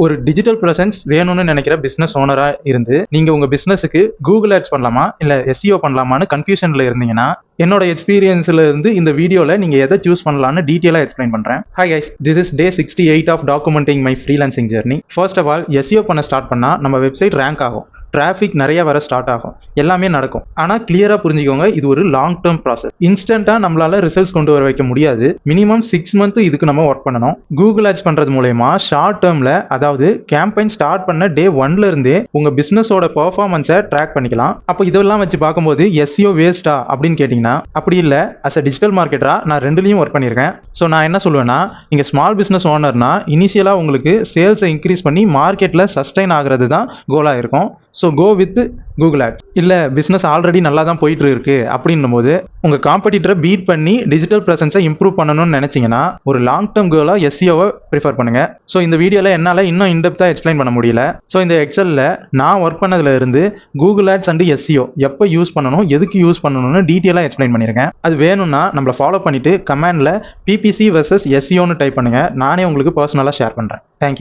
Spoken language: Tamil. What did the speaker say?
ஒரு டிஜிட்டல் பிரசன்ஸ் வேணும்னு நினைக்கிற பிசினஸ் ஓனரா இருந்து நீங்க உங்க பிசினஸுக்கு கூகுள் ஆட்ஸ் பண்ணலாமா இல்ல எஸ்இஓ பண்ணலாமான்னு கன்ஃபியூஷன்ல இருந்தீங்கன்னா என்னோட எக்ஸ்பீரியன்ஸ்ல இருந்து இந்த வீடியோல நீங்க எதை சூஸ் பண்ணலாம்னு டீடைலா எக்ஸ்பிளைன் பண்றேன். Hi guys, this is day 68 of documenting my freelancing journey. First of all, SEO பண்ண ஸ்டார்ட் பண்ணா நம்ம வெப்சைட் ரேங்க் ஆகும், டிராஃபிக் நிறைய வர ஸ்டார்ட் ஆகும், எல்லாமே நடக்கும். ஆனா கிளியரா புரிஞ்சுக்கோங்க, இது ஒரு லாங் டேர்ம் ப்ராசஸ். இன்ஸ்டன்டா நம்மளால ரிசல்ட்ஸ் கொண்டு வர வைக்க முடியாது. மினிமம் 6 months இதுக்கு நம்ம ஒர்க் பண்ணணும். கூகுள் ஆட்ஸ் பண்றது மூலமா ஷார்ட் டேர்ம்ல, அதாவது கேம்பெயின் ஸ்டார்ட் பண்ண டே 1ல இருந்தே உங்க பிசினஸோட பெர்ஃபார்மன்ஸை ட்ராக் பண்ணிக்கலாம். அப்போ இதெல்லாம் வச்சு பார்க்கும்போது எஸ்இஓ வேஸ்டா அப்படின்னு கேட்டீங்கன்னா அப்படி இல்ல. அஸ் அ டிஜிட்டல் மார்க்கெட்டரா நான் ரெண்டுலயும் ஒர்க் பண்ணியிருக்கேன். ஸோ நான் என்ன சொல்லுவேன்னா, நீங்க ஸ்மால் பிசினஸ் ஓனர்னா இனிஷியலா உங்களுக்கு சேல்ஸை இன்க்ரீஸ் பண்ணி மார்க்கெட்ல சஸ்டைன் ஆகுறது தான் கோலா இருக்கும். So go with Google ads. இல்லை பிஸ்னஸ் ஆல்ரெடி நல்லா தான் போயிட்டு இருக்கு அப்படின்னும் போது உங்கள் காம்படிட்டரை பீட் பண்ணி டிஜிட்டல் ப்ரெசன்ஸை இம்ப்ரூவ் பண்ணணும்னு நினச்சிங்கன்னா ஒரு லாங் டேர்ம் கோலாக எஸ்இஓவை ப்ரிஃபர் பண்ணுங்க. ஸோ இந்த வீடியோவில் என்னால் இன்னும் இன்டெப்த்தாக எக்ஸ்பிளைன் பண்ண முடியல. ஸோ இந்த எக்ஸலில் நான் ஒர்க் பண்ணதுல இருந்து கூகுள் ஆட்ஸ் அண்ட் எஸ்இஓ எப்போ யூஸ் பண்ணணும், எதுக்கு யூஸ் பண்ணணும்னு டீட்டெயிலாக எக்ஸ்பிளைன் பண்ணியிருக்கேன். அது வேணும்னா நம்மளை ஃபாலோ பண்ணிட்டு கமெண்ட்ல பிபிசி வெர்சஸ் எஸ்இஓன்னு டைப் பண்ணுங்க. நானே உங்களுக்கு பர்சனலாக ஷேர் பண்ணுறேன். தேங்க்யூ.